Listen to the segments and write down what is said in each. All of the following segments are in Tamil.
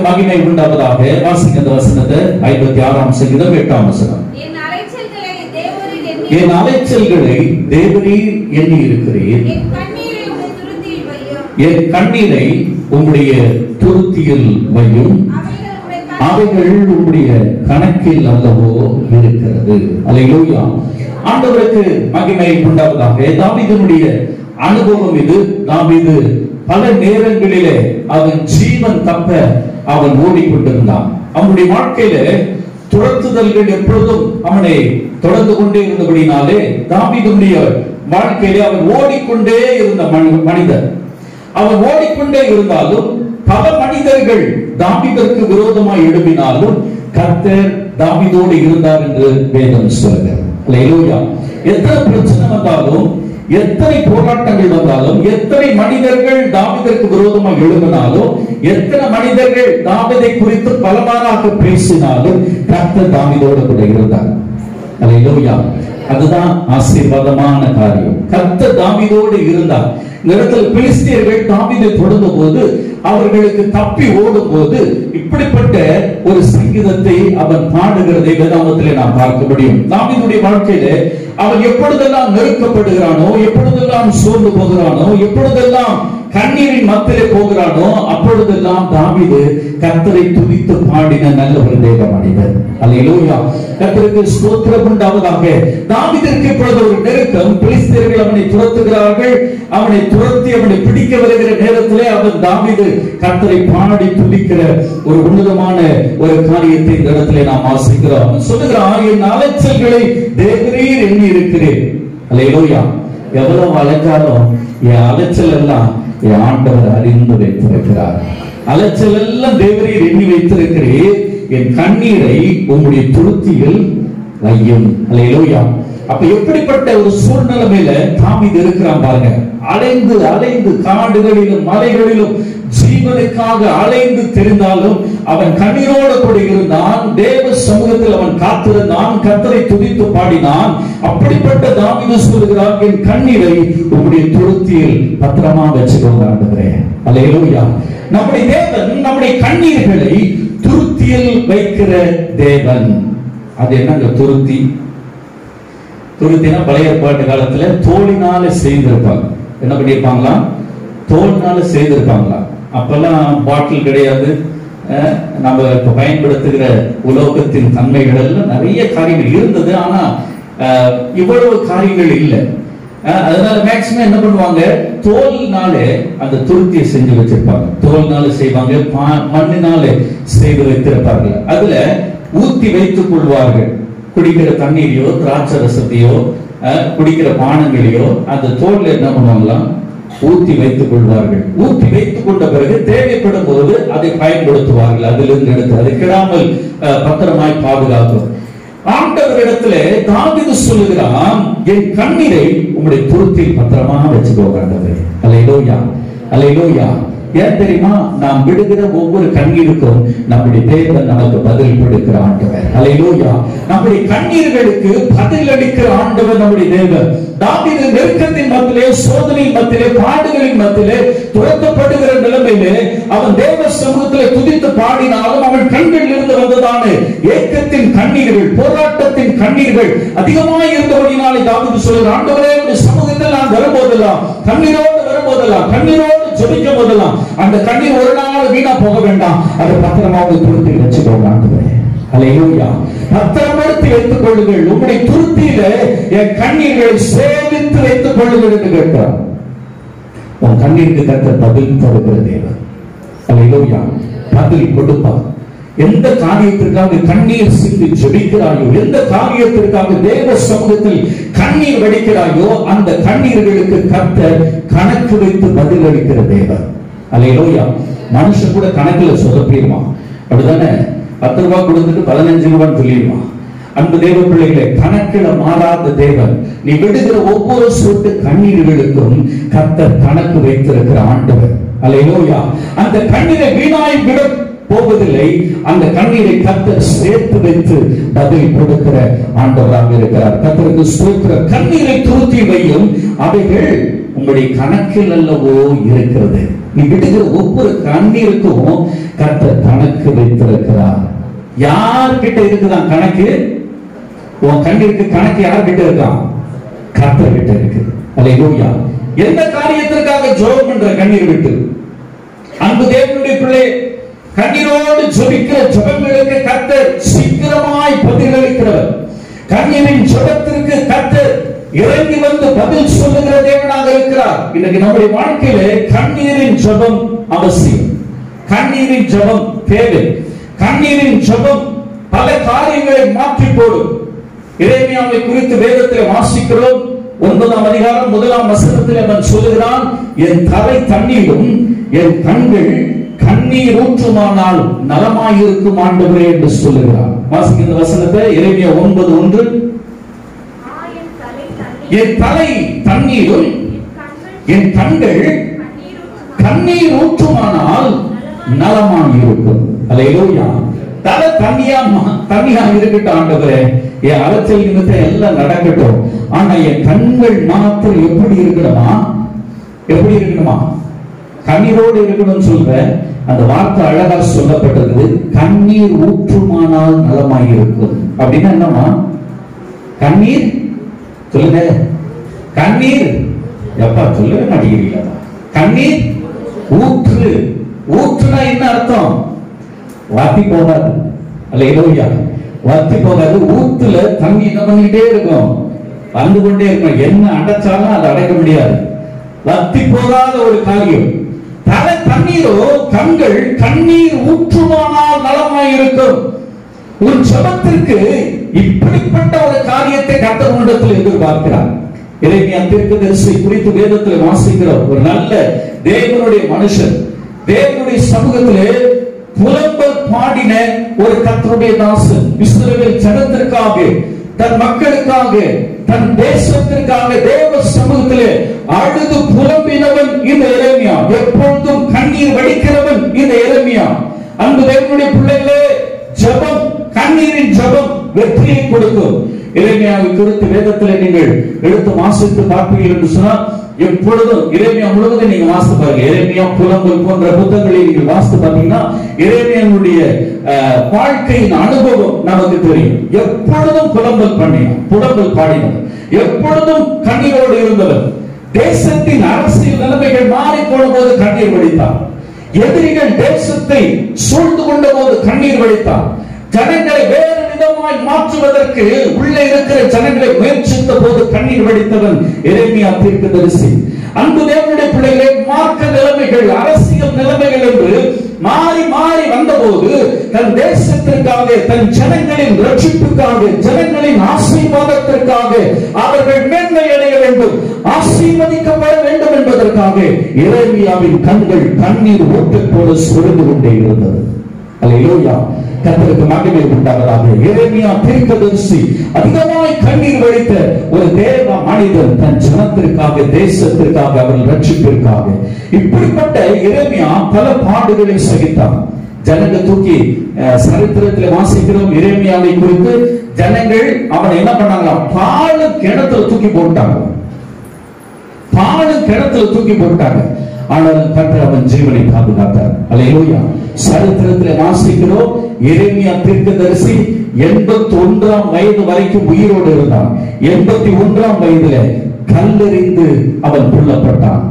மகிமை உண்டாவதாக. வாசிங்க அந்த வசனத்தை. 56ஆம் சங்கீதம் 8ஆம் வசனம். என் அலைச்சல்களை தேவரீர் எண்ணி இருக்கிறீர், என் கண்ணீரை உம்முடைய துருத்தியில் வையும், அவைகள் உம்முடைய கணக்கில் அல்லவோ இருக்கிறது. அல்லேலூயா. ஆண்டவருக்கு மகிமை உண்டாவதாக. தாவீதுடைய அனுபவம் இது. தாவீது பல நேரங்களிலே அவன் ஜீவன் தப்ப அவன் ஓடிக்கொண்டிருந்தான். அவனுடைய வாழ்க்கையில துரத்துதல்கள் எப்பொழுதும் அவனை தொடர்ந்து கொண்டே இருந்தபடினாலே தாவீதுடைய வாழ்க்கையிலே அவன் ஓடிக்கொண்டே இருந்த மனிதன். அவன் ஓடிக்கொண்டே இருந்தாலும் பல மனிதர்கள் தாவீதுக்கு விரோதமாய் எழுப்பினாலும் கர்த்தர் தாவீதோடு இருந்தார் என்று வேதம் சொல்கிறது. அல்லேலூயா. எத்தனை பிரச்சனை வந்தாலும், எத்தனை போராட்டங்கள் வந்தாலும், எத்தனை மனிதர்கள் தாவீதுக்கு விரோதமாக எழுப்பினாலும், எத்தனை மனிதர்கள் தாவீதை குறித்து பலமாறாக பேசினாலும் கர்த்தர் தாவீதோடு கூட இருந்தார். அல்லேலூயா. அதுதான் ஆசீர்வாதமான காரியம். கர்த்தர் தாவீதோடு இருந்தார். இந்த இடத்துல பெலிஸ்தியர்கள் தாவீதை தொடர்ந்த போது, அவர்களுக்கு தப்பி ஓடும் போது இப்படிப்பட்ட ஒரு சங்கீதத்தை அவன் பாடுகிறதை வேதாகமத்திலே நாம் பார்க்க முடியும். தாவீதுடைய வாழ்க்கையில அவன் எப்பொழுதெல்லாம் நெருக்கப்படுகிறானோ, எப்பொழுதெல்லாம் சோர்ந்து போகிறானோ, எப்பொழுதெல்லாம் கண்ணீரின் மத்திலே போகிறானோ, அப்பொழுதெல்லாம் தாவீது கர்த்தரை துதித்து பாடின நல்ல ஒரு தேவ மனிதன். அல்லேலூயா. கர்த்தருக்கு ஸ்தோத்திரம் உண்டாவதாக. தாவீதிற்கு இப்பொழுது ஒரு நெருக்கம். பெலிஸ்தியர்கள் அவனை துரத்துகிறார்கள். அவனை துரத்தி அவனை பிடிக்க வருகிற நேரத்திலே அவன் தாவீது கர்த்தரை பாடி துதிக்கிற ஒரு உன்னதமான ஒரு காரியத்தை இந்த இடத்திலே நாம் வாசிக்கிறோம். சொல்லுகிறான், என் அலைச்சல்களை தேவரீர் எண்ணி இருக்கிறேன். அல்லேலூயா. எவ்வளவு அலைச்சாலும் என் அலைச்சல் எல்லாம் என் ஆண்டவர் அறிந்து வைத்திருக்கிறார். அலைச்சல் எல்லாம் தேவரீர் எண்ணி வைத்திருக்கிறேன். என் கண்ணீரை உங்களுடைய துருத்தியில் வையும். அல்லேலூயா. அப்ப எப்படிப்பட்ட ஒரு சூழ்நிலையில தாவீது இருக்கிறான் பாருங்க. அலைந்து அலைந்து காடுகளிலும் மலைகளிலும் ஜீவனுக்காக அலைந்து தெரிந்தாலும் அவன் கண்ணீரோடு கூட இருந்தான். தேவ சமூகத்தில் அவன் காத்திருந்தான். கர்த்தரை துதித்து பாடினான். அப்படிப்பட்ட தாவீது சொல்கிறான், என் கண்ணீரை உங்களுடைய துருத்தியில் பத்திரமா வச்சுக்கோங்க ஆண்டவரே. அல்லேலூயா. நம்முடைய தேவன் நம்முடைய கண்ணீர்களை துருத்தியில் வைக்கிற தேவன். அது என்னங்க துருத்தி? துருத்தினா பழைய ஏற்பாட்டு காலத்துல தோலினால செய்திருப்பாங்க. என்ன பண்ணிருப்பாங்களா? தோலினால செய்திருப்பாங்களா. அப்பெல்லாம் பாட்டில் கிடையாது. நம்ம இப்ப பயன்படுத்துகிற உலோகத்தின் தன்மைகள் எல்லாம் நிறைய காரியங்கள் இருந்தது. ஆனா இவ்வளவு காரியங்கள் இல்லை. அதனால மேக்சிமம் என்ன பண்ணுவாங்க, தோல்னாலே அந்த துருத்தியை செஞ்சு வச்சிருப்பாங்க. தோல்னால செய்வாங்க, மண்ணினாலே செய்து வைத்திருப்பார்கள். அதுல ஊத்தி வைத்துக் கொள்வார்கள். குடிக்கிற தண்ணீரையோ திராட்சை ரசத்தையோ குடிக்கிற பானங்களையோ அந்த தோல்ல என்ன பண்ணுவாங்களாம், ஊத்தி வைத்துக் கொள்வார்கள். ஊத்தி வைத்துக் கொண்ட பிறகு தேவைப்படும் போது அதை பயன்படுத்துவார்கள். அதிலிருந்து எடுத்து அதை கிடாமல் பத்திரமாய் பாதுகாக்கும். ஆண்டவரிடத்துல தாவீது சொல்லுகிறான், என் கண்ணீரை உங்களுடைய துருத்தியில் பத்திரமா வச்சுக்கோங்க ஆண்டவரே. அல்லேலூயா. அல்லேலூயா. ஏன் தெரியுமா? நாம் விடுகிற ஒவ்வொரு கண்ணீருக்கும் நம்முடைய தேவன் நமக்கு பதில் கொடுக்கிற ஆண்டவர். அல்லேலூயா. நம்முடைய கண்ணீர்களுக்கு பதில் அளிக்கிற ஆண்டவர் நம்முடைய தேவன். தாவீது நெருக்கத்தின் மத்தியிலே, சோதனையின் மத்தியிலே, பாடுகளின் மத்தியிலே, துரத்தப்படுகிற நிலைமையிலே அவன் தேவ சமூகத்திலே துதித்து பாடினாலும் அவன் கண்களில் இருந்து வந்ததான ஏக்கத்தின் கண்ணீர்கள், போராட்டத்தின் கண்ணீர்கள் அதிகமாய் இருந்தபடினாலே தாவீது சொல்கிறான், ஆண்டவரே உம்முடைய சமூகத்தில் நான் வரும்போதெல்லாம், கண்ணீரோடு வரும்போதெல்லாம், கண்ணீரோடு ஜெபிக்கும் போதெல்லாம் அந்த கண்ணீர் ஒரு நாள் வீணா போக வேண்டாம். அதை பத்திரமாக துருத்தி வச்சுக்கோங்க ஆண்டவரே. அல்லேலூயா. பத்திரப்படுத்தி வைத்துக் கொள்ளுங்கள். உங்களுடைய துருத்தியில என் கண்ணீர்களை சேமித்து வைத்துக் கொள்ளுங்கள் என்று கேட்டார். உன் கண்ணீருக்கு கர்த்தர் பதில் தருகிற தேவன். அல்லேலூயா. பதில் கொடுப்பார். எந்த காரியத்திற்காக கண்ணீர் சிந்தி ஜெபிக்கிறாயோ, எந்த காரியத்திற்காக தேவ சமூகத்தில் கண்ணீர் வடிக்கிறாயோ, அந்த கண்ணீர்களுக்கு கர்த்தர் கணக்கு வைத்து பதில் அளிக்கிற தேவன். அல்லேலூயா. மனுஷன் கூட கணக்குல சொதப்பிடுவான். அப்படிதானே? 10 ரூபாய் கொடுத்துட்டு 15 ரூபாய் சொல்லிடுவான். அன்பு தேவ பிள்ளைகளே, கணக்கில மாறாத தேவன். நீ விடுகிற ஒவ்வொரு சொட்டு கண்ணீர்களுக்கும் கர்த்தர் கணக்கு வைத்திருக்கிற ஆண்டவர். அல்லேலூயா. அந்த கண்ணீரை வீணாய் விட போவதில்லை. அந்த கண்ணீரை கர்த்தர் சேர்த்து வைத்து பதில் கொடுக்கிற ஆண்டவராக இருக்கிறார். கர்த்தருக்கு ஸ்தோத்திரம். கண்ணீரை துருத்தி வையும், அவைகள் உங்களுடைய கணக்கில் அல்லவோ இருக்கிறது. நீ விடுகிற ஒவ்வொரு கண்ணீருக்கும் கர்த்தர் கணக்கு வைத்திருக்கிறார். யார்கிட்ட இருக்குதான் கணக்கு? உன் கண்ணீருக்கு கணக்கு யார்கிட்ட இருக்கான்? கர்த்தர் கிட்ட இருக்கு. அல்லேலூயா. எந்த காரியத்திற்காக ஜெபம் பண்ற கண்ணீர் விட்டு? அன்பு தேவனுடைய பிள்ளை, கண்ணீரோடு ஜெபிக்கிற ஜெபங்களுக்கு கர்த்தர் சீக்கிரமாய் பதிலளிக்கிறவர். கண்ணீரின் ஜெபத்திற்கு கர்த்தர் இறங்கி வந்து பதில் சொல்லுகிற தேவனாக இருக்கிறார். இன்னைக்கு நம்முடைய வாழ்க்கையில கண்ணீரின் ஜெபம் அவசியம். கண்ணீரின் ஜெபம் தேவை. கண்ணீரின் ஜெபம் பல காரியங்களை மாற்றி போடும். எரேமியாவை குறித்து வேதத்தில் வாசிக்கிறோம். 9ஆம் அதிகாரம் 1ஆம் வசனத்தில் அவன் சொல்லுகிறான், என் தலை தண்ணீரும் என் கண்கள் கண்ணீர் ஊற்றுமானால் நலமாயிருக்கும் ஆண்டவரே என்று சொல்லுகிறான். வாசிக்கிற வசனத்தை எரேமியா 9:1. என் தலை தண்ணீரும் என் கண்கள் கண்ணீர் ஊற்றுமானால் நலமாயிருக்கும். அல்லேலூயா. தலை தண்ணியா இருக்கட்டும் ஆண்டவரே, என் அலைச்சல் நிமித்தம் எல்லாம் நடக்கட்டும். ஆனா என் கண்கள் மாத்திரம் எப்படி இருக்கணுமா? எப்படி இருக்கணுமா? கண்ணீரோடு இருக்கணும்னு சொல்ற அந்த வார்த்தை அழகா சொல்லப்பட்டது. கண்ணீர் ஊற்றுமானால் நலமாயிருக்கும் அப்படின்னா என்னமா? கண்ணீர் சொல்லுங்க. கண்ணீர் எப்பா சொல்லவே மாட்டேங்கிறீங்களா? கண்ணீர் ஊற்று. ஊற்றுனா என்ன அர்த்தம்? வாத்தி போகாது. அல்லேலூயா. வாத்தி போகாது. ஊத்துல தண்ணி என்ன பண்ணிக்கிட்டே இருக்கும்? வந்து கொண்டே இருக்கும். என்ன அடைச்சாலும் அதை அடைக்க முடியாது. வத்தி போகாத ஒரு காரியம். தலை தண்ணீரோ கண்கள் கண்ணீர் ஊற்றுமானால் நலமாயிருக்கும். ஒரு ஜெபத்திற்கு இப்படிப்பட்ட ஒரு காரியத்தை கர்த்தர் உன்னிடத்தில் எதிர்பார்க்கிறார். எரேமியா தீர்க்கதரிசி குறித்து வேதத்தில் வாசிக்கிறோம். ஒரு நல்ல தேவனுடைய மனுஷன், தேவனுடைய சமூகத்திலே புலம்பல் பாடின ஒரு கர்த்தருடைய தாசன். இஸ்ரவேல் ஜனத்திற்காக, தன் மக்களுக்காக, தன் தேசத்திற்காக தேவ சமூகத்திலே அழுது புலம்பினவன் இந்த எரேமியா. எப்பொழுதும் கண்ணீர் வடிக்கிறவன் இந்த எரேமியா. அன்பு தேவனுடைய பிள்ளைகளே, ஜெபம், கண்ணீரின் ஜெபம் வெற்றியை கொடுக்கும். எரேமியாவை குறித்து வேதத்திலே நீங்கள் எடுத்து வாசித்து பார்ப்பீர்கள் என்று சொன்னால், எப்பொழுதும் எரேமியா முழுவதும் நீங்க வாசித்து பாருங்க. எரேமியா, புலம்பல் போன்ற புத்தகங்களை நீங்கள் வாசித்து பார்த்தீங்கன்னா எரேமியாவுடைய வாழ்க்கையின் அனுபவம் நமக்கு தெரியும். எப்பொழுதும் புலம்பல் பண்ணினார், புலம்பல் பாடினார், எப்பொழுதும் கண்ணீரோடு இருந்தவர். தேசத்தின் அரசியல் நிலைமைகள் மாறி போன போது கண்ணீர் வடித்தார். எதிரிகள் தேசத்தை சூழ்ந்து கொண்ட போது கண்ணீர் வடித்தார். ஜனங்களை வேறு விதமாய் மாற்றுவதற்கு உள்ளே இருக்கிற ஜனங்களை முயற்சித்த போது கண்ணீர் வடித்தவன் எரேமியா தீர்க்கதரிசி. அன்பு தேவனுடைய பிள்ளைகளே, மார்க்க நிலைமைகள், அரசியல் நிலைமைகள் என்று மாறி மாறி வந்தபோது தன் தேசத்திற்காக, தன் ஜனங்களின் ரட்சிப்புக்காக, ஜனங்களின் ஆசீர்வாதத்திற்காக, அவர்கள் மேன்மை அடைய வேண்டும், ஆசீர்வதிக்கப்பட வேண்டும் என்பதற்காக எரேமியாவின் கண்கள் கண்ணீர் ஊற்றை போல சுரந்து கொண்டே இருந்தது. அல்லேலூயா. கர்த்தருக்கு மகிமை உண்டாவதாக. எரேமியா தீர்க்கதரிசி அதிகமாய் கண்ணீர் வடித்த ஒரு தேவ மனிதன், தன் ஜனத்திற்காக, தேசத்திற்காக, அவர்கள் ரட்சிப்பிற்காக. இப்படிப்பட்ட எரேமியா பல பாடுகளை சகித்தார். ஜனங்கள் தூக்கி சரித்திரத்தில் வாசிக்கிறோம் எரேமியாவை குறித்து. ஜனங்கள் அவனை என்ன பண்ணாங்களா? பாழு கிணத்துல தூக்கி போட்டாங்க. பாழு கிணத்துல தூக்கி போட்டாங்க. ஆனால் கர்த்தர் அவன் ஜீவனை பாதுகாத்தார். அல்லேலூயா. சரித்திரத்தில் வாசிக்கிறோம், எரேமியா தீர்க்கதரிசி 81ஆம் வயது வரைக்கும் உயிரோடு இருந்தான். 81ஆம் வயதில கல்லெறிந்து அவன் கொல்லப்பட்டான்.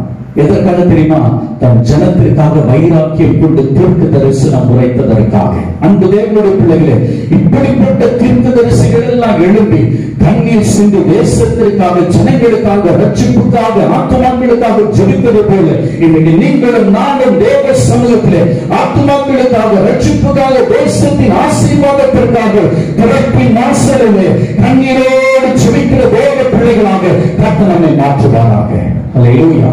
எதற்காக தெரியுமா? தன் ஜனத்திற்காக வைராக்கியம் கொண்டு தீர்க்க தரிசனம் உரைத்ததற்காக. அன்பு தேவனுடைய பிள்ளைகளே, இப்படிப்பட்ட தீர்க்க தரிசிகள் எல்லாம் எழும்பி கண்ணீர் சிந்து தேசத்திற்காக, ஜனங்களுக்காக, ரட்சிப்புக்காக, ஆத்துமாக்களுக்காக ஜெபிப்பது போல இன்னைக்கு நீங்களும் நானும் தேவ சமூகத்திலே ஆத்துமாக்களுக்காக, ரட்சிப்புக்காக, தேசத்தின் ஆசீர்வாதத்திற்காக பிறப்பின் வாசலிலே கண்ணீரோடு ஜெபிக்கிற தேவ பிள்ளைகளாக கர்த்தர் நம்மை மாற்றுவாராக. அல்லேலூயா.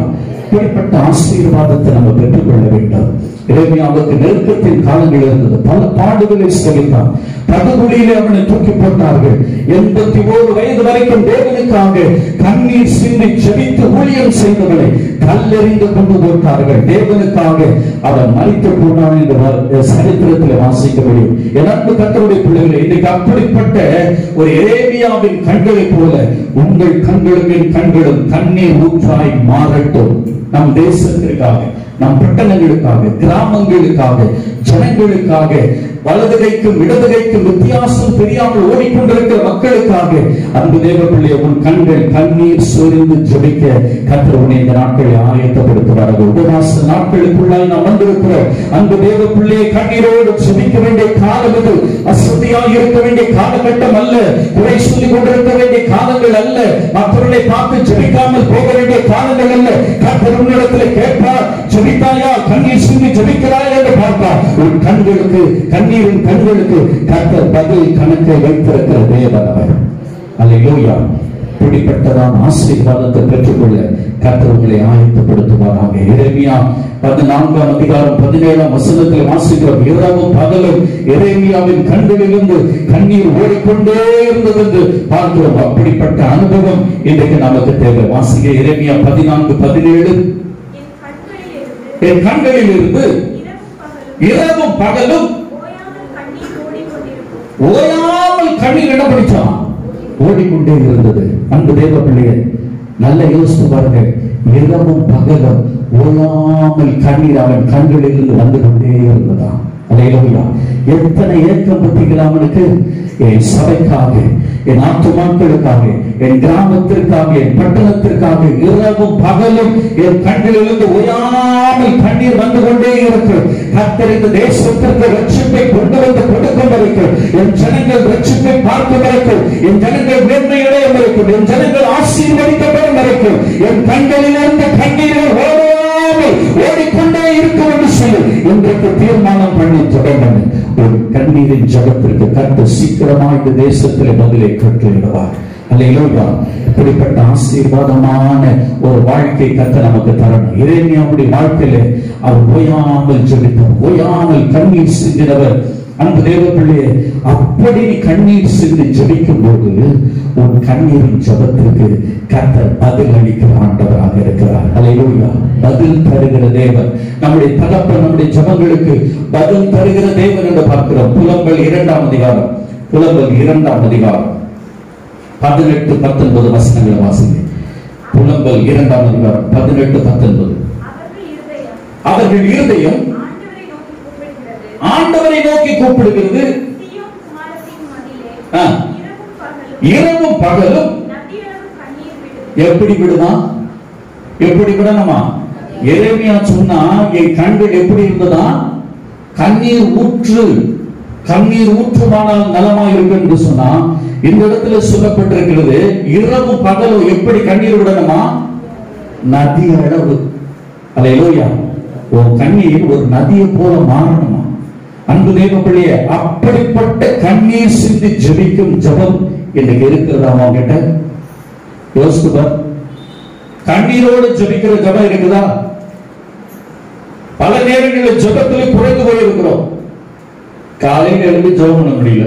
இப்படிப்பட்ட ஆசீர்வாதத்தை நம்ம பெற்றுக்கொள்ள வேண்டும். எரேமியாவுக்கு நெருக்கத்தின் காலங்கள் இருந்தது. பல பாடுகளை சகித்தான். படுகொலியிலே அவனை தூக்கி போட்டார்கள். 81 வயது வரைக்கும் தேவனுக்காக கண்ணீர் சிந்தி ஜெபித்து ஊழியம் செய்தவனை கல்லெறிந்து கொண்டு போட்டார்கள். தேவனுக்காக அவன் மரித்து போனான் என்று சரித்திரத்தில் வாசிக்க முடியும். என் அன்பு கர்த்தருடைய பிள்ளைகளே, இன்னைக்கு அப்படிப்பட்ட ஒரு எரேமியாவின் கண்களை போல உங்கள் கண்களும் என் கண்களும் கண்ணீர் ஊற்றாய் மாறட்டும். நம் தேசத்திற்காக, நம் பட்டணங்களுக்காக, கிராமங்களுக்காக, ஜனங்களுக்காக, வலது கைக்கும் இடது கைக்கும் வித்தியாசம் தெரியாமல் ஓடிக்கொண்டிருக்கிற மக்களுக்காக அன்பு தேவ பிள்ளை, உன் கண்கள் கண்ணீர் சொரிந்து ஜெபிக்க கர்த்தர் உன்னை இந்த நாட்களை ஆயத்தப்படுத்துவார்கள். உபவாச நாட்களுக்குள்ளாய் நாம் வந்திருக்கிறோம். அன்பு தேவ பிள்ளையை கண்ணீரோடு ஜெபிக்க வேண்டிய காலம் இது. அசுத்தியாக இருக்க வேண்டிய காலகட்டம் அல்ல. குறை சொல்லிக் கொண்டிருக்க வேண்டிய காலங்கள் அல்ல. மற்றவர்களை பார்த்து ஜெபிக்காமல் போக வேண்டிய காலங்கள் அல்ல. கர்த்தர் உன்னிடத்தில் கேட்பார், ஜெபித்தாயா, கண்ணீர் சிந்தி ஜெபிக்கிறாயா என்று பார்ப்பார். உன் கண்களுக்கு கண்ணீரின் கண்களுக்கு கர்த்தர் பதில் கணக்கை வைத்திருக்கிற தேவன் அவர். அல்லேலூயா. பிடிப்பட்டதான் ஆசீர்வாதத்தை பெற்றுக்கொள்ள கர்த்தர் உங்களை ஆயத்தப்படுத்துவாராக. எரேமியா 14ஆம் அதிகாரம் 17ஆம் வசனத்தில் வாசிக்கிறோம். இரவும் பகலும் எரேமியாவின் கண்களிலிருந்து கண்ணீர் ஓடிக்கொண்டே இருந்தது என்று பார்க்கிறோம். அப்படிப்பட்ட அனுபவம் இன்றைக்கு நமக்கு தேவை. வாசிக்க எரேமியா 14:17. என் கண்களில் இருந்து இரவும் பகலும் ஓயாமல் கண்ணீர் என்ன படிச்சான்? ஓடிக்கொண்டே இருந்தது. அன்பு தேவ பிள்ளையே, நல்ல யோசித்து பாருங்க. இரவும் பகலும் ஓயாமல் கண்ணீர் அவன் கண்களில் இருந்து வந்து கொண்டே இருந்ததா? அல்லேலூயா. எத்தனை ஏக்கம் பத்திகள் அவனுக்கு. என் சபைக்காக, என் ஆத்துமாக்களுக்காக, என் கிராமத்திற்காக, என் பட்டணத்திற்காக இரவும் பகலும் என் கண்களிலிருந்து ஓயாமல் கண்ணீர் வந்து கொண்டே இருக்கு. கர்த்தர் இந்த தேசத்திற்கு ரட்சிப்பை கொண்டு வந்து கொடுக்கும் வரைக்கும், என் ஜனங்கள் ரட்சிப்பை பார்க்கும் வரைக்கும், என் ஜனங்கள் மேன்மையடைய வரைக்கும், என் ஜனங்கள் ஆசீர்வதிக்கப்படும் வரைக்கும் என் கண்களிலிருந்து கண்ணீர்கள் ஓடிக்கொண்டே இருக்கும் என்று சொல்லி இன்றைக்கு தீர்மானம் பண்ணி ஜெபம் பண்ணு. ஒரு கண்ணீரின் ஜெபத்திற்கு கர்த்தர் சீக்கிரமா இந்த தேசத்தில் பதிலை கட்டளையிடுவார். அல்லேலூயா. இப்படிப்பட்ட ஆசீர்வாதமான ஒரு வாழ்க்கை கர்த்தர் நமக்கு தரணும். எரேமியாவுடைய வாழ்க்கையில அவர் ஓயாமல் ஜெபித்தார், ஓயாமல் கண்ணீர் சிந்தினவர். அன்பு தேவ பிள்ளையே, அப்படி கண்ணீர் சிந்தி ஜெபிக்கும் போது உன் கண்ணீரின் ஜெபத்திற்கு கர்த்தர் பதில் அளிக்கிற ஆண்டவராக இருக்கிறார். அல்லேலூயா. பதில் தருகிற தேவன் நம்முடைய தகப்பன், நம்முடைய ஜெபங்களுக்கு பதில் தருகிற தேவன் என்று பார்க்கிறோம். புலம்பல் 2ஆம் அதிகாரம், புலம்பல் 2ஆம் அதிகாரம் 18-19 வசனங்களை வாசிங்க. புலம்பல் 2ஆம் அதிகாரம் 18-19. அவர்கள் இருதயம் ஆண்டவரை நோக்கி கூப்பிடுகிறது. இரவும் பகலும் எப்படி விடுமா? எப்படி விடணுமா? எரேமியா சொன்னா, என் கண்கள் எப்படி இருந்ததா? கண்ணீர் ஊற்று, கண்ணீர் ஊற்றுமானால் நலமா இருக்கும் என்று சொன்னா, இந்த இடத்துல சொல்லப்பட்டிருக்கிறது இரவும் பகலும் எப்படி கண்ணீர் விடணுமா? நதி அளவு. அல்லேலூயா. ஒரு கண்ணீர் ஒரு நதியை போல மாறணுமா? அன்பு தேவ பிள்ளையே, அப்படிப்பட்ட கண்ணீர் சிந்தி ஜெபிக்கும் ஜெபம் இன்னைக்கு இருக்கிறதா? அவங்கிட்ட யோசித்து, கண்ணீரோடு ஜெபிக்கிற ஜெபம் இருக்குதா? பல நேரங்களில் ஜெபத்தில் குறைந்து போயிருக்கிறோம். காலையில் எழுந்து ஜெபம் பண்ண முடியல,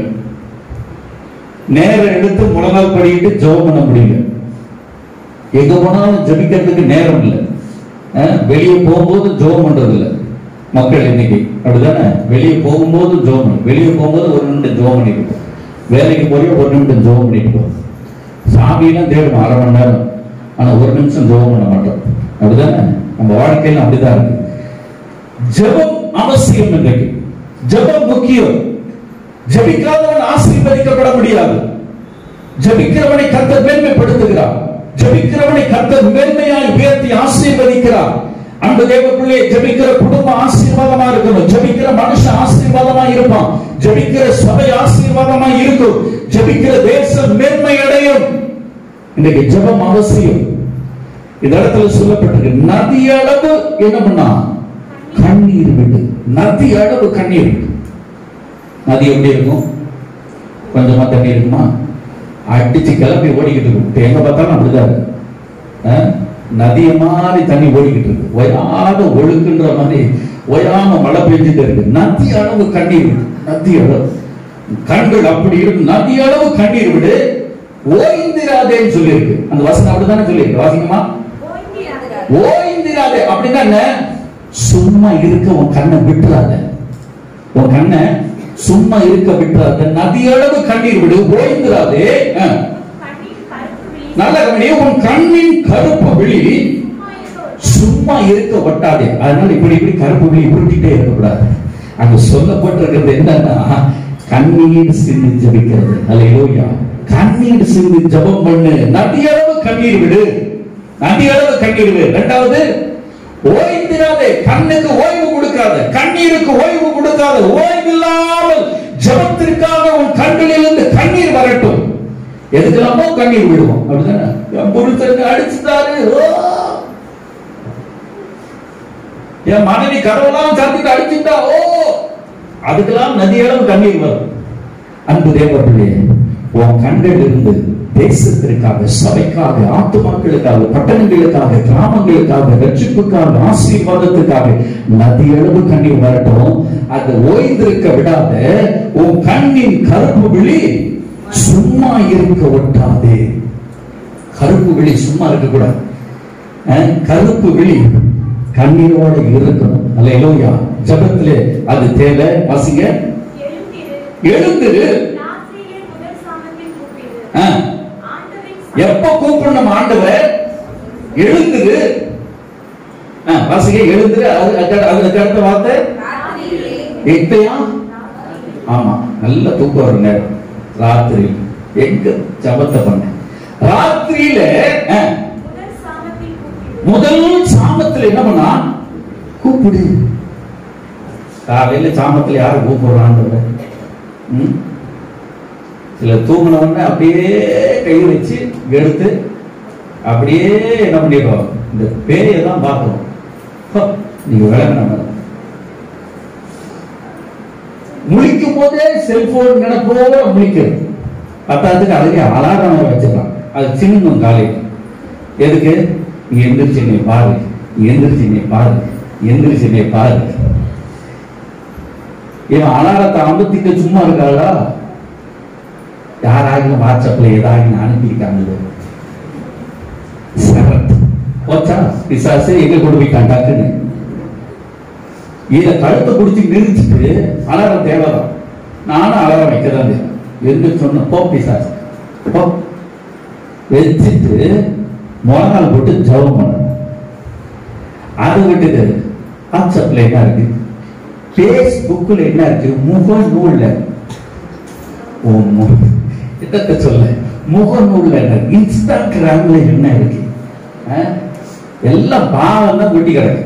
நேரம் எடுத்து முழங்கால் படிக்கிட்டு ஜெபம் பண்ண முடியல, எங்க போனாலும் ஜெபிக்கிறதுக்கு நேரம் இல்லை. வெளியே போகும்போது ஜெபம் பண்றது இல்லை மக்கள் இன்னைக்கு, அப்படிதானே? வெளியே போகும்போது ஜெபம், வெளியே போகும்போது 1 நிமிடம் ஜெபம் பண்ணிட்டு, வேலைக்கு போய் 1 நிமிடம் ஜெபம் பண்ணிட்டு, சாமியெல்லாம் தேடும் 1/2 மணி நேரம், ஆனா 1 நிமிஷம் ஜெபம் பண்ண மாட்டோம். அப்படிதானே? நம்ம வாழ்க்கையில அப்படிதான் இருக்கு. ஜெபம் அவசியம். இன்றைக்கு ஜெபம் முக்கியம். ஜெபிக்காதவன் ஆசீர்வதிக்கப்பட முடியாது. ஜெபிக்கிறவனை கர்த்தர் மேன்மைப்படுத்துகிறார். ஜெபிக்கிறவனை கர்த்தர் மேன்மையாய் உயர்த்தி ஆசீர்வதிக்கிறார். அன்பு தேவ பிள்ளை, ஜெபிக்கிற குடும்பம் ஆசீர்வாதமா இருக்கணும். ஜெபிக்கிற மனுஷன் ஆசீர்வாதமா இருப்பான். ஜெபிக்கிற சபை ஆசீர்வாதமா இருக்கும். ஜெபிக்கிற தேசம் மேன்மை அடையும். இன்னைக்கு ஜெபம் அவசியம். இந்த இடத்துல சொல்லப்பட்டிருக்கு, நதி அளவு என்ன பண்ணா? கண்ணீர் விடு. நதி அளவு கண்ணீர் விடு. நதி எப்படி இருக்கும்? கொஞ்சமா தண்ணி இருக்குமா? அடிச்சு கிளம்பி ஓடிக்கிட்டு இருக்கும். எங்க பார்த்தாலும் அப்படிதான் இருக்கு. நதிய மாதிரி தண்ணி ஓடிக்கிட்டு இருக்கு. ஒயாத ஒழுக்குன்ற மாதிரி ஒயாம மழை பெஞ்சுட்டு இருக்கு. நதி அளவு கண்ணீர் விடு. நதி அளவு கண்கள் அப்படி இருக்கு. நதி அளவு கண்ணீர் விடு, ஓய்ந்திராதேன்னு சொல்லி இருக்கு. அந்த வசனம் அப்படித்தானே சொல்லி இருக்கு. வாசிக்குமா? ஓய்ந்திராதே அப்படின்னா என்ன? சும்மா இருக்க உன் கண்ணை விட்டுறாத. உன் கண்ணை சும்மா இருக்க விட்டுறாத. நதி அளவு கண்ணீர் விடு, ஓய்ந்திராதே. நல்ல கவனி, உன் கண்ணின் கருப்பு விழி சும்மா இருக்க ஒட்டாதே. அதனால இப்படி இப்படி கருப்பு விழி உருட்டிட்டே இருக்கக்கூடாது. அங்க சொல்லப்பட்டிருக்கிறது என்னன்னா, கண்ணீர் சிந்தி ஜெபிக்கிறது. அல்லேலூயா. கண்ணீர் சிந்தி ஜெபம் பண்ணு. நதியளவு கண்ணீர் விடு, நதியளவு கண்ணீர் விடு. இரண்டாவது, ஓய்ந்திராதே. கண்ணுக்கு ஓய்வு கொடுக்காத, கண்ணீருக்கு ஓய்வு கொடுக்காத. ஓய்வில்லாமல் ஜெபத்திற்காக உன் கண்களிலிருந்து கண்ணீர் வரட்டும். எதுக்கெல்லாமோ கண்ணீர் விடுவோம். அப்படிதானே? என் புருஷனுக்கு அடிச்சுட்டாரு, என் மனைவி கடவுளாம் சாத்திட்டு அடிச்சுட்டா, அதுக்கெல்லாம் நதியளவு கண்ணீர் வரும். அன்பு தேவர்களே, உன் கண்கள் இருந்து தேசத்திற்காக, சபைக்காக, ஆத்துமாக்களுக்காக, பட்டணங்களுக்காக, கிராமங்களுக்காக, ரட்சிப்புக்காக, ஆசீர்வாதத்துக்காக நதியளவு கண்ணீர் வரட்டும். அதை ஓய்ந்திருக்க விடாத. உன் கண்ணின் கருப்பு விழி சும்மா இருக்க ஒட்டாதே. கருப்பு விழி சும்மா இருக்க கூடாது. கருப்பு விழி கண்ணீரோட இருக்கணும். அல்லேலூயா. ஜெபத்திலே அது தேவை. வாசிங்க. எழுந்திரு. எப்ப கூப்பிடணும் ஆண்டவர்? எழுந்திரு. வாசிங்க. எழுந்திரு. அதுக்கு அடுத்த வார்த்தை எப்பயா? ஆமா, நல்ல தூக்கம் வரும் நேரம். ராத்திரி எங்க ஜபத்தை பண்ண? ராத்திரியில முதல் சாமத்துல என்ன பண்ணா? கூப்பிடு. காலையில சாமத்துல யாரு கூப்பிடுறான்? சில தூங்கினவன அப்படியே கை வச்சு எடுத்து அப்படியே என்ன பண்ணிடுவோம்? இந்த பேயை தான் பார்க்கணும். நீங்க விளங்கின முழிக்கும் போதே செல்போன் நினைப்போட முழிக்கிறது. பத்தாவதுக்கு அதுக்கு அலாரம் வச்சிடலாம். அது சின்னும் காலையில். எதுக்கு? நீ எந்திரிச்சு நீ பாரு, எந்திரிச்சு நீ பாரு, எந்திரிச்சு நீ பாரு. இவன் அலாரத்தை அமர்த்திக்க சும்மா இருக்காளா? யாராகிலும் வாட்ஸ்அப்ல ஏதாவது அனுப்பியிருக்காங்க. போச்சா பிசாசே எங்க கொண்டு போயிட்டான் டக்குன்னு. இத கழுத்தை குடிச்சு நிறுத்திட்டு அலாரம் தேவைதான். நானும் அலாரம் வைக்கதான் எந்த சொன்ன போ பிசாசு போ வச்சுட்டு முழங்கால் போட்டு ஜெபம் பண்ண. அதை விட்டுட்டு வாட்ஸ்அப்ல என்ன இருக்கு, பேஸ்புக்ல என்ன இருக்கு, முகநூல்ல என்னத்த சொல்ல, முகநூல்ல என்ன, இன்ஸ்டாகிராம்ல என்ன இருக்கு, எல்லாம் பாவம் தான் கொட்டி கிடக்கு.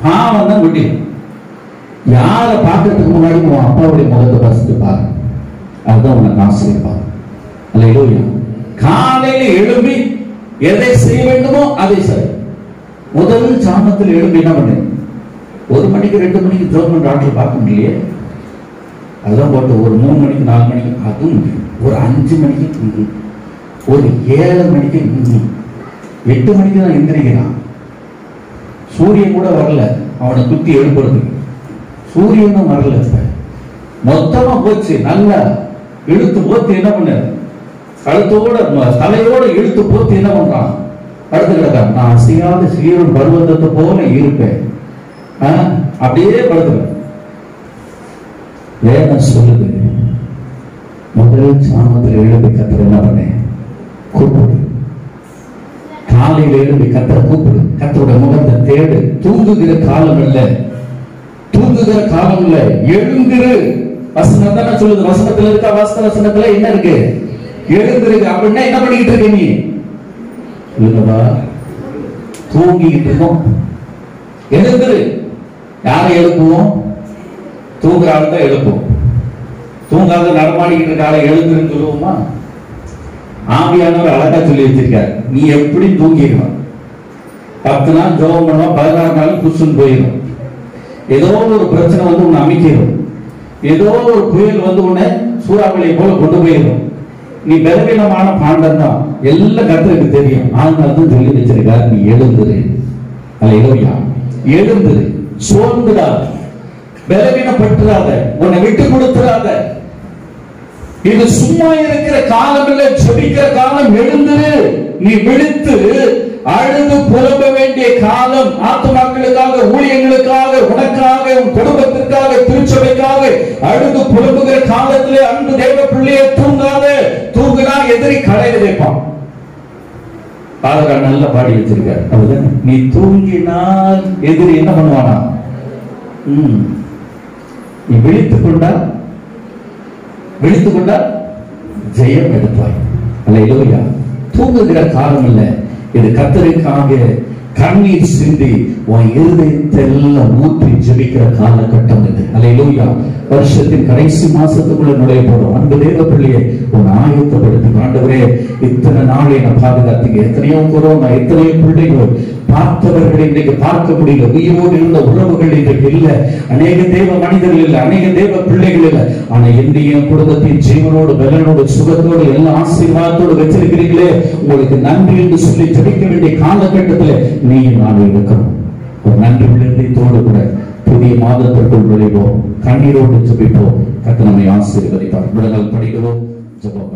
பாவம் தான் கொட்டி. யாரை பார்க்கறதுக்கு முன்னாடி உன் அப்பாவுடைய முகத்தை பார்த்துட்டு பாரு, அதுதான் உனக்கு ஆசீர்வாதம். அல்லேலூயா. காலையில எழும்பி எதை செய்ய வேண்டுமோ அதை செய். முதல் சாமத்தில் எழும்பி என்ன பண்ணு? 1 மணிக்கு 2 மணிக்கு கவர்மெண்ட் டாக்டர் பார்க்க முடியலையே, அதெல்லாம் போட்டு ஒரு 3 மணிக்கு 4 மணிக்கு அதுவும், ஒரு 5 மணிக்கு, ஒரு 7 மணிக்கு, 8 மணிக்கு தான் எந்திரிக்கிறான். சூரியன் கூட வரல அவனை குத்தி எழுப்புறதுக்கு. சூரியனும் வரல. மொத்தமா போச்சு. நல்லா இழுத்து போத்து என்ன பண்ண, கழுத்தோட தலையோட இழுத்து போத்து என்ன பண்றான்? படுத்து கிடக்கான். நான் அசையாத சீரன் பருவத்தை போல இருப்பேன். அப்படியே படுத்துக்கிறேன். வேதம் சொல்லுது, முதல் சாமத்தில் எழுப்பி கத்தர் என்ன பண்ணேன்? கூப்பிடு. காலையில் எழுப்பி கத்தரை கூப்பிடு. கத்தரோட முகத்தை தேடு. தூங்குகிற காலம் இல்ல, தூங்குகிற காலம் இல்ல, எழுந்திரு. வசனம் தானே சொல்லுது. வசனத்துல இருக்கா? வசனத்துல என்ன இருக்கு? எழுந்திருக்கு. அப்படின்னா என்ன பண்ணிக்கிட்டு இருக்க நீ? சொல்லுங்கப்பா. தூங்கிக்கிட்டு இருக்கோம். எழுந்திரு. யாரை எழுப்புவோம்? தூங்குற ஆள் தான் எழுப்புவோம். தூங்காத நடமாடிக்கிட்டு இருக்க ஆளை எழுந்துருன்னு சொல்லுவோமா? ஆவியானவர் அழகா சொல்லி வச்சிருக்காரு, நீ எப்படி தூங்கிடுவான். 10 நாள் ஜோகம் பண்ணுவான், 16 நாள் புஷ்ன்னு போயிடும். ஏதோ ஒரு பிரச்சனை வந்து உன்னை அமைக்கிடும். ஏதோ ஒரு புயல் வந்து உன்னை சூறாவளியை போல கொண்டு போயிடும். நீ பலவீனமான பாண்டம் தான், எல்லாம் கர்த்தருக்கு தெரியும். ஆனால் தான் சொல்லி வச்சிருக்காரு, நீ எழுந்துரு. அல்லேலூயா. எழுந்துரு. சோர்ந்துடாத, பலவீனப்பட்டுறாத, உன்னை விட்டு கொடுத்துறாத. இது சும்மா இருக்கிற காலம் இல்ல, ஜெபிக்கிற காலம். எழுந்துரு. நீ விழித்து அழுது புலம்ப வேண்டிய காலம். ஆத்துமாக்களுக்காக, ஊழியங்களுக்காக, உனக்காக, உன் குடும்பத்திற்காக, திருச்சபைக்காக அழுது புலம்புகிற காலத்திலே அன்பு தேவ பிள்ளையை தூங்காத. தூங்குனா எதிரி களைய வைப்பான். பாதகா நல்லா பாடி வச்சிருக்காரு. அப்படிதானே? நீ தூங்கினால் எதிரி என்ன பண்ணுவானா? நீ விழித்துக் கொண்டால் ஜெயம் எடுப்பாய். அல்லேலூயா. தூங்குகிற காலம் இல்ல இது. கர்த்தருக்காக கண்ணீர் சிந்தி உன் இருதயத்தை எல்லாம் ஊற்றி ஜெபிக்கிற காலகட்டம் இது. அல்லேலூயா. வருஷத்தின் கடைசி மாசத்துக்குள்ள நுழைய போறோம். அன்பு தேவ பிள்ளையை உன் ஆயத்தப்படுத்தி, ஆண்டவரே இத்தனை நாள் என்ன பாதுகாத்தீங்க. எத்தனையோ கொரோனா, எத்தனையோ பிள்ளைகள் பார்த்தவர்களை இன்றைக்கு பார்க்க முடியல. உயிரோடு இருந்த உறவுகள் இன்றைக்கு இல்ல. அநேக தேவ மனிதர்கள் இல்ல, அநேக தேவ பிள்ளைகள் இல்ல. ஆனா என்னுடைய குடும்பத்தின் ஜீவனோடு, பலனோடு, சுகத்தோடு, எல்லா ஆசீர்வாதத்தோடு வச்சிருக்கிறீங்களே, உங்களுக்கு நன்றி என்று சொல்லி ஜெபிக்க வேண்டிய காலகட்டத்தில் நீ நான் இருக்கணும். ஒரு நன்றி உள்ளத்தோடு கூட புதிய மாதத்திற்குள் நுழைவோம். கண்ணீரோடு ஜெபிப்போம். கர்த்தர் நம்மை ஆசீர்வதிப்பார். விடுதல் படிக்கிறோம், ஜெபம்.